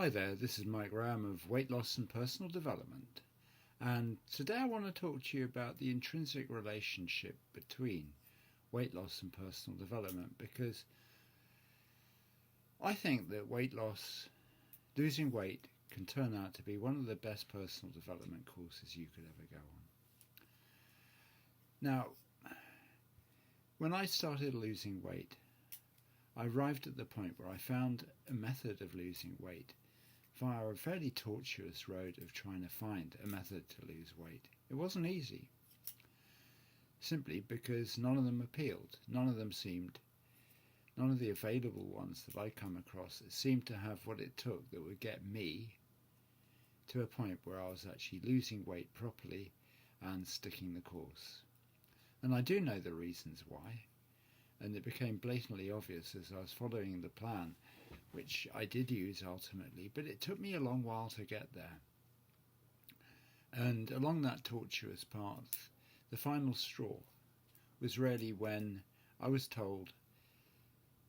Hi there, this is Mike Graham of Weightloss and Personal Development, and today I want to talk to you about the intrinsic relationship between weight loss and personal development, because I think that weight loss, losing weight, can turn out to be one of the best personal development courses you could ever go on. Now, when I started losing weight, I arrived at the point where I found a method of losing weight via a fairly tortuous road of trying to find a method to lose weight. It wasn't easy, simply because none of them appealed. None of the available ones that I come across seemed to have what it took that would get me to a point where I was actually losing weight properly and sticking the course. And I do know the reasons why, and it became blatantly obvious as I was following the plan, which I did use ultimately, but it took me a long while to get there. And along that tortuous path, the final straw was really when I was told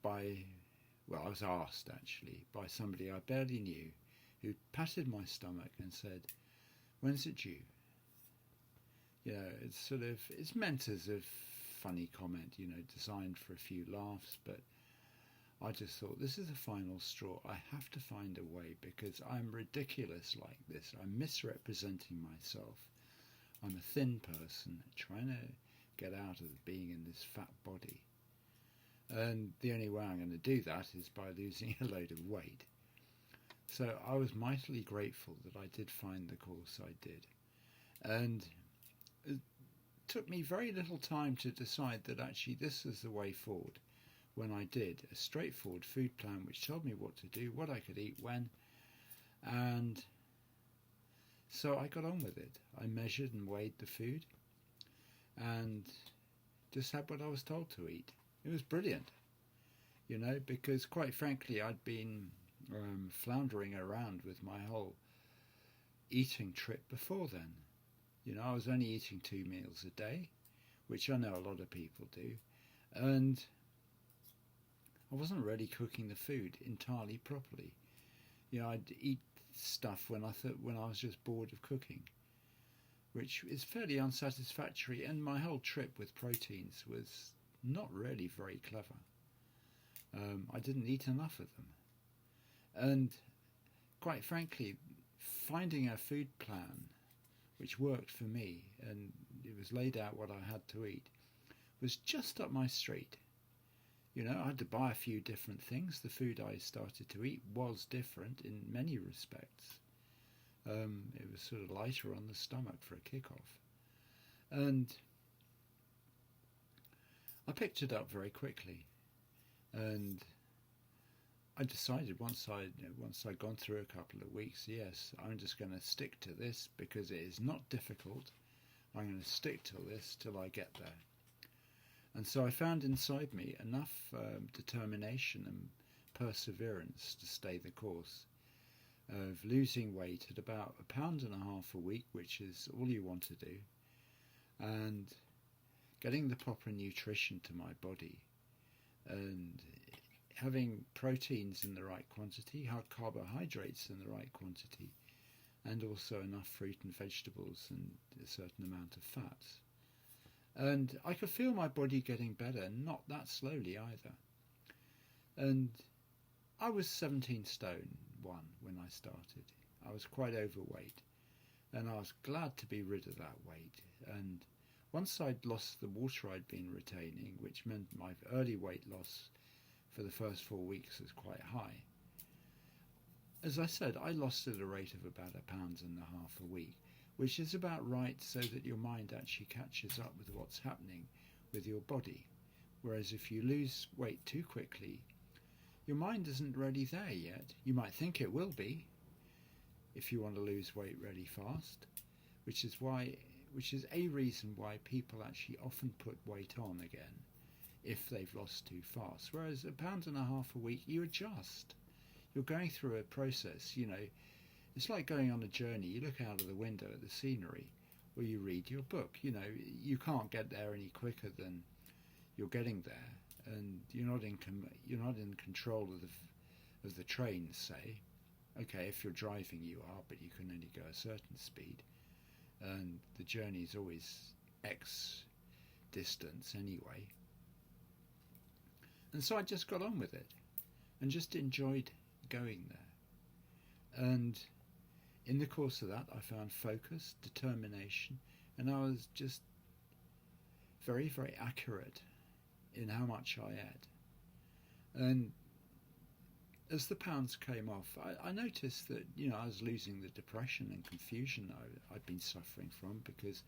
I was asked actually by somebody I barely knew, who patted my stomach and said, "When's it due?" It's meant as a funny comment, designed for a few laughs, but I just thought, this is the final straw. I have to find a way, because I'm ridiculous like this. I'm misrepresenting myself. I'm a thin person trying to get out of being in this fat body. And the only way I'm going to do that is by losing a load of weight. So I was mightily grateful that I did find the course I did. And it took me very little time to decide that actually this is the way forward. When I did a straightforward food plan which told me what to do, what I could eat when, and so I got on with it. I measured and weighed the food and just had what I was told to eat. It was brilliant, because quite frankly I'd been floundering around with my whole eating trip before then. I was only eating 2 meals a day, which I know a lot of people do, and I wasn't really cooking the food entirely properly. I'd eat stuff when I was just bored of cooking, which is fairly unsatisfactory, and my whole trip with proteins was not really very clever. I didn't eat enough of them. And quite frankly, finding a food plan which worked for me, and it was laid out what I had to eat, was just up my street. I had to buy a few different things. The food I started to eat was different in many respects. It was sort of lighter on the stomach for a kick-off. And I picked it up very quickly. And I decided once I'd gone through a couple of weeks, yes, I'm just going to stick to this because it is not difficult. I'm going to stick to this till I get there. And so I found inside me enough determination and perseverance to stay the course of losing weight at about 1.5 pounds a week, which is all you want to do, and getting the proper nutrition to my body, and having proteins in the right quantity, carbohydrates in the right quantity, and also enough fruit and vegetables and a certain amount of fats. And I could feel my body getting better, not that slowly either. And I was 17 stone 1 when I started. I was quite overweight, and I was glad to be rid of that weight. And once I'd lost the water I'd been retaining, which meant my early weight loss for the first 4 weeks was quite high. As I said, I lost at a rate of about 1.5 pounds a week, which is about right, so that your mind actually catches up with what's happening with your body. Whereas if you lose weight too quickly, your mind isn't really there yet. You might think it will be if you want to lose weight really fast, which is a reason why people actually often put weight on again if they've lost too fast. Whereas 1.5 pounds a week, you adjust. You're going through a process, It's like going on a journey. You look out of the window at the scenery, or you read your book. You can't get there any quicker than you're getting there, and you're not in control of the train, say. Okay, if you're driving you are, but you can only go a certain speed, and the journey is always X distance anyway. And so I just got on with it and just enjoyed going there. And in the course of that, I found focus, determination, and I was just very, very accurate in how much I ate. And as the pounds came off, I noticed that, I was losing the depression and confusion I'd been suffering from, because,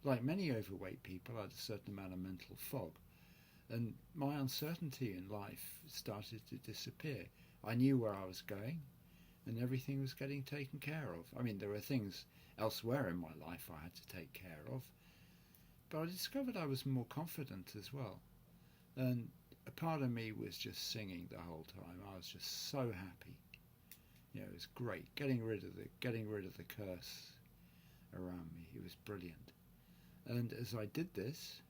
like many overweight people, I had a certain amount of mental fog. And my uncertainty in life started to disappear. I knew where I was going, and everything was getting taken care of. I mean, there were things elsewhere in my life I had to take care of, but I discovered I was more confident as well. And a part of me was just singing the whole time. I was just so happy. It was great. Getting rid of the curse around me. It was brilliant. And as I did this,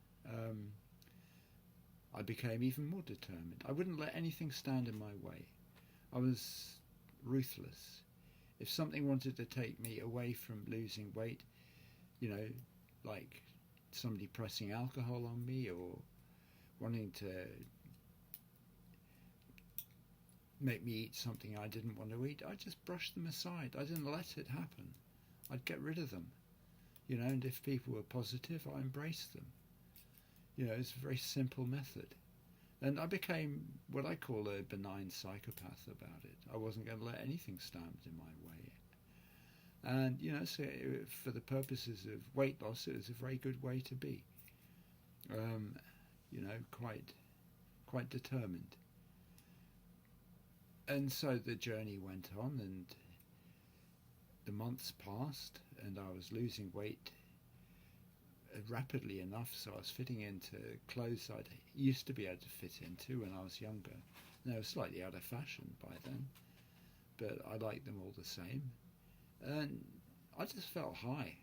I became even more determined. I wouldn't let anything stand in my way. I was ruthless. If something wanted to take me away from losing weight, like somebody pressing alcohol on me or wanting to make me eat something I didn't want to eat, I just brushed them aside. I didn't let it happen. I'd get rid of them. And if people were positive, I embraced them. It's a very simple method. And I became what I call a benign psychopath about it. I wasn't going to let anything stand in my way. And, so for the purposes of weight loss, it was a very good way to be. Quite determined. And so the journey went on, and the months passed, and I was losing weight rapidly enough, so I was fitting into clothes I used to be able to fit into when I was younger. And they were slightly out of fashion by then, but I liked them all the same. And I just felt high.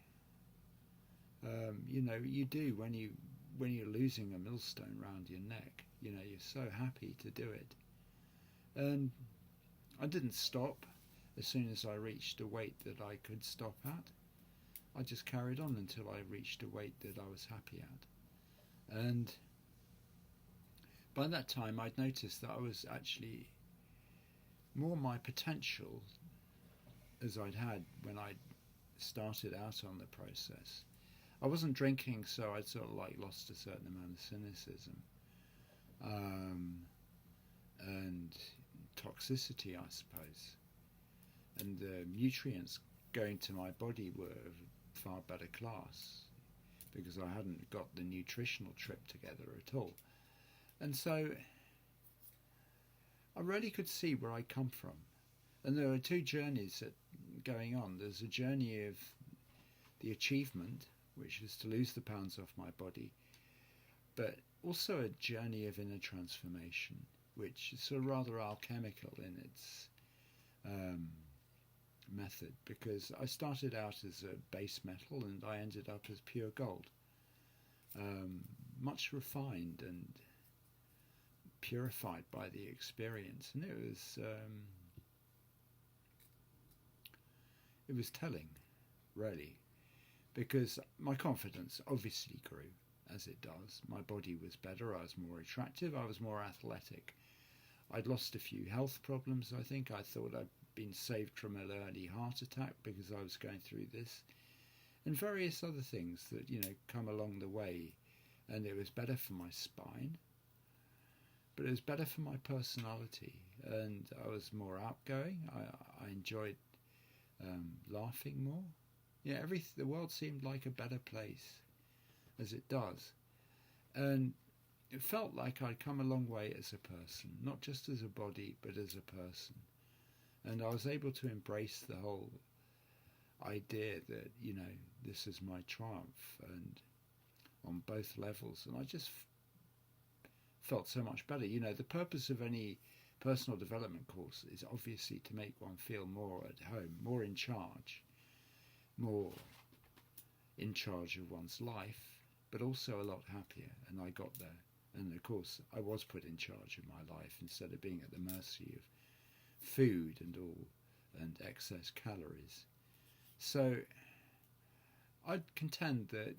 You do when you're losing a millstone round your neck. You're so happy to do it. And I didn't stop as soon as I reached a weight that I could stop at. I just carried on until I reached a weight that I was happy at. And by that time, I'd noticed that I was actually more my potential as I'd had when I started out on the process. I wasn't drinking, so I'd sort of lost a certain amount of cynicism and toxicity, I suppose. And the nutrients going to my body were of far better class because I hadn't got the nutritional trip together at all. And so I really could see where I come from. And there are two journeys going on. There's a journey of the achievement, which is to lose the pounds off my body, but also a journey of inner transformation, which is sort of rather alchemical in its method, because I started out as a base metal and I ended up as pure gold, much refined and purified by the experience. And it was telling, really, because my confidence obviously grew, as it does. My body was better, I was more attractive, I was more athletic. I'd lost a few health problems, I think. I thought I'd been saved from an early heart attack because I was going through this, and various other things that, come along the way. And it was better for my spine, but it was better for my personality, and I was more outgoing. I enjoyed laughing more. The world seemed like a better place, as it does. And it felt like I'd come a long way as a person, not just as a body, but as a person. And I was able to embrace the whole idea that, this is my triumph, and on both levels. And I just felt so much better. The purpose of any personal development course is obviously to make one feel more at home, more in charge of one's life, but also a lot happier. And I got there. And of course, I was put in charge of my life instead of being at the mercy of food and all and excess calories. So I'd contend that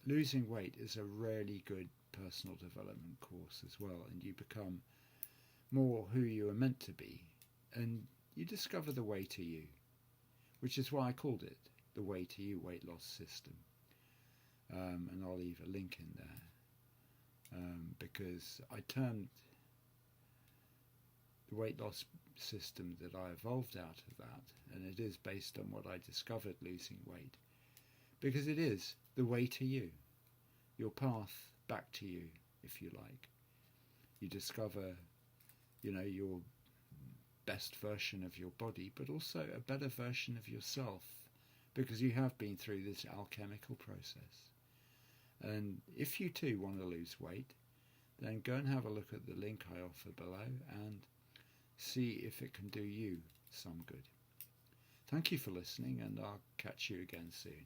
losing weight is a really good personal development course as well, and you become more who you are meant to be, and you discover the way to you, which is why I called it the Way to You weight loss system. And I'll leave a link in there, because I termed the weight loss system that I evolved out of that, and it is based on what I discovered losing weight, because it is the way to you, your path back to you, if you like. You discover, your best version of your body, but also a better version of yourself, because you have been through this alchemical process. And if you too want to lose weight, then go and have a look at the link I offer below and see if it can do you some good. Thank you for listening, and I'll catch you again soon.